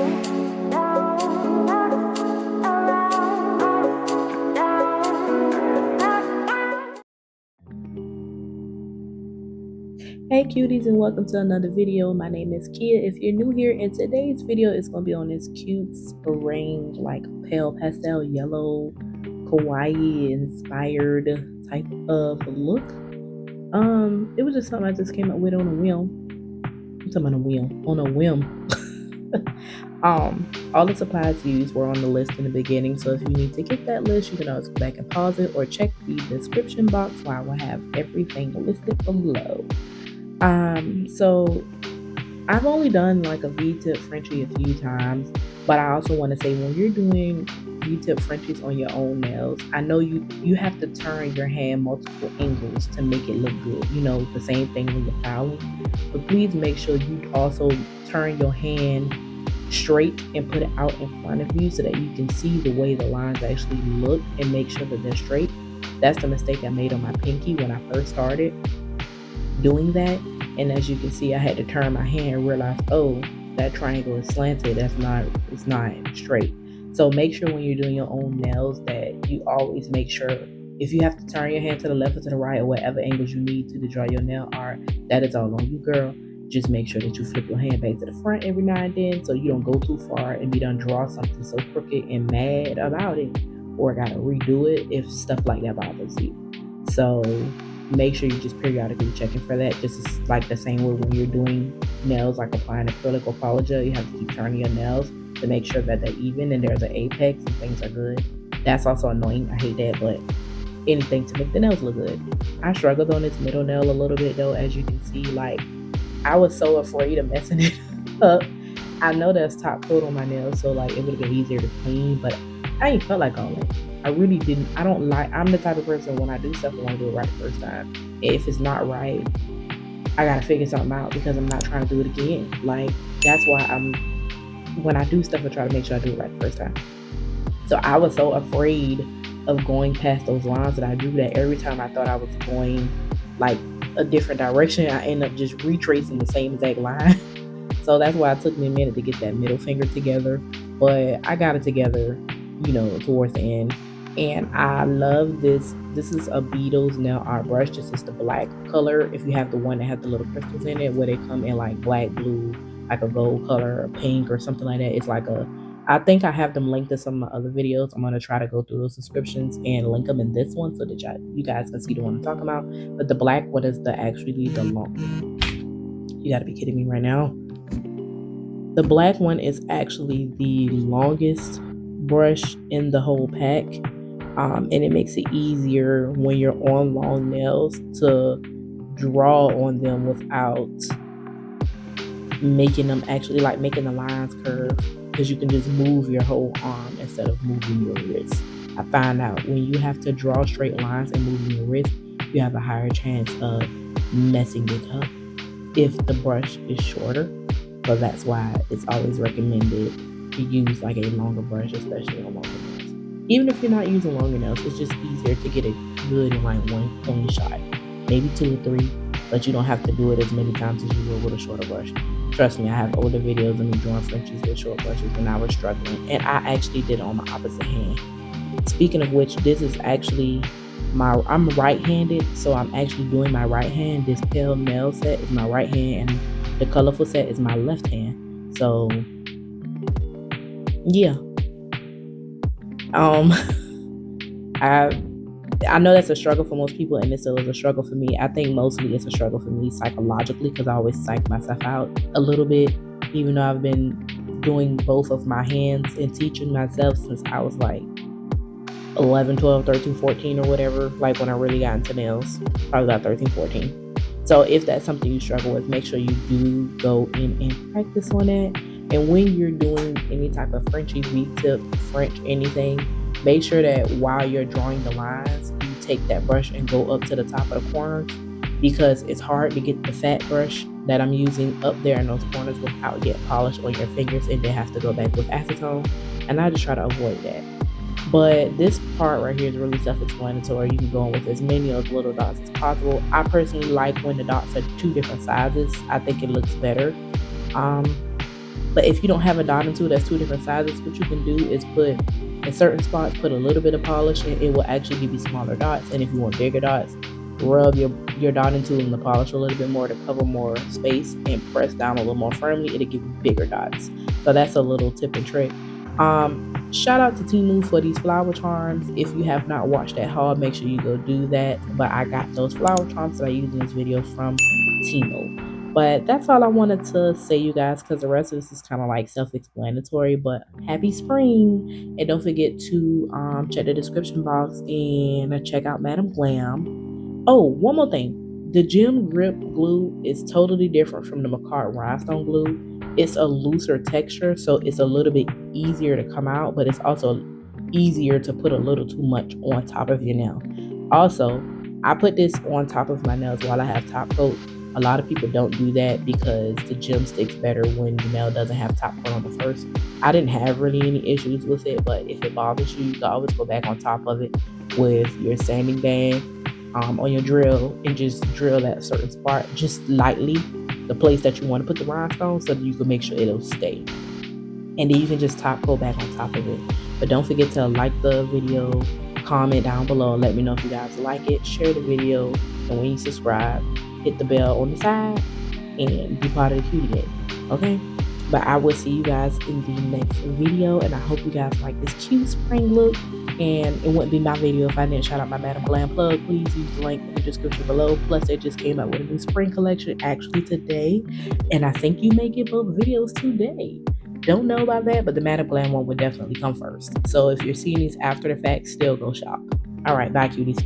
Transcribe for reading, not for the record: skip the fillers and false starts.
Hey cuties, and welcome to another video. My name is Kia. If you're new here, and today's video is going to be on this cute spring, like pale pastel yellow, kawaii inspired type of look. It was just something I just came up with on a whim. I'm talking about a whim, on a whim. All the supplies used were on the list in the beginning, so if you need to get that list, you can always go back and pause it or check the description box where I will have everything listed below. So I've only done like a V-tip Frenchie a few times, but I also want to say when you're doing V-tip Frenchies on your own nails, I know you have to turn your hand multiple angles to make it look good. You know, the same thing when you're filing, but please make sure you also turn your hand straight and put it out in front of you so that you can see the way the lines actually look and make sure that they're straight. That's the mistake I made on my pinky when I first started doing that, and as you can see, I had to turn my hand and realize, oh, that triangle is slanted, it's not straight. So make sure when you're doing your own nails that you always make sure, if you have to turn your hand to the left or to the right or whatever angles you need to draw your nail art, that is all on you, girl. Just make sure that you flip your hand back to the front every now and then so you don't go too far and be done draw something so crooked and mad about it, or gotta redo it if stuff like that bothers you. So make sure you just periodically checking for that. Just as like the same way when you're doing nails, like applying acrylic or polygel, you have to keep turning your nails to make sure that they're even and there's an apex and things are good. That's also annoying. I hate that, but anything to make the nails look good. I struggled on this middle nail a little bit though, as you can see. Like, I was so afraid of messing it up. I know there's top coat on my nails, so like it would have been easier to clean, but I ain't felt like all that. I really didn't. I'm the type of person, when I do stuff, I want to do it right the first time. If it's not right, I gotta figure something out because I'm not trying to do it again. Like, that's why when I do stuff, I try to make sure I do it right the first time. So I was so afraid of going past those lines that I drew that every time I thought I was going like a different direction, I end up just retracing the same exact line. So that's why it took me a minute to get that middle finger together, but I got it together, towards the end. And I love this. This is a Beetles nail art brush. This is the black color. If you have the one that has the little crystals in it, where they come in like black, blue, like a gold color, or pink, or something like that. It's like I think I have them linked to some of my other videos. I'm gonna try to go through those subscriptions and link them in this one so that you guys can see the one I'm talking about. But the black one is actually the long. You gotta be kidding me right now. The black one is actually the longest brush in the whole pack. And it makes it easier when you're on long nails to draw on them without making them actually like making the lines curve, because you can just move your whole arm instead of moving your wrist. I find out when you have to draw straight lines and moving your wrist, you have a higher chance of messing it up if the brush is shorter. So that's why it's always recommended to use like a longer brush, especially on longer nails. Even if you're not using longer nails, it's just easier to get it good in like one point shot, maybe 2 or 3, but you don't have to do it as many times as you will with a shorter brush. Trust me, I have older videos of me drawing Frenchies with short brushes when I was struggling, and I actually did it on my opposite hand. Speaking of which, this is actually I'm right-handed, so I'm actually doing my right hand. This pale nail set is my right hand, and the colorful set is my left hand. So yeah. I know that's a struggle for most people, and it still is a struggle for me. I think mostly it's a struggle for me psychologically, because I always psych myself out a little bit, even though I've been doing both of my hands and teaching myself since I was like 11, 12, 13, 14 or whatever, like when I really got into nails, probably about 13, 14. So if that's something you struggle with, make sure you do go in and practice on that. And when you're doing any type of Frenchie, V-tip, French, anything, make sure that while you're drawing the lines, you take that brush and go up to the top of the corners, because it's hard to get the fat brush that I'm using up there in those corners without getting polish on your fingers and then have to go back with acetone. And I just try to avoid that. But this part right here is really self-explanatory. You can go in with as many of those little dots as possible. I personally like when the dots are 2 different sizes. I think it looks better. But if you don't have a dotting tool that's two different sizes, what you can do is put in certain spots, put a little bit of polish, and it will actually give you smaller dots. And if you want bigger dots, rub your dotting tool in the polish a little bit more to cover more space and press down a little more firmly. It'll give you bigger dots. So that's a little tip and trick. Shout out to TEMU for these flower charms. If you have not watched that haul, make sure you go do that. But I got those flower charms that I used in this video from TEMU. But that's all I wanted to say, you guys, because the rest of this is kind of like self-explanatory. But happy spring, and don't forget to check the description box and check out Madam Glam. Oh, one more thing. The Gem Grip glue is totally different from the Macart Rhinestone glue. It's a looser texture, so it's a little bit easier to come out, but it's also easier to put a little too much on top of your nail. Also, I put this on top of my nails while I have top coat. A lot of people don't do that because the gem sticks better when the nail doesn't have top coat on the first. I didn't have really any issues with it, but if it bothers you, you can always go back on top of it with your sanding bag on your drill and just drill that certain spot just lightly, the place that you want to put the rhinestone, so that you can make sure it'll stay. And then you can just top coat back on top of it. But don't forget to like the video, comment down below, let me know if you guys like it, share the video, and when you subscribe, hit the bell on the side and be part of the cutie gang. Okay? But I will see you guys in the next video, and I hope you guys like this cute spring look. And it wouldn't be my video if I didn't shout out my Madam Glam plug. Please use the link in the description below. Plus, they just came out with a new spring collection actually today, and I think you may get both videos today. Don't know about that, but the Madam Glam one would definitely come first. So if you're seeing these after the fact, still go shop. All right, bye, cuties.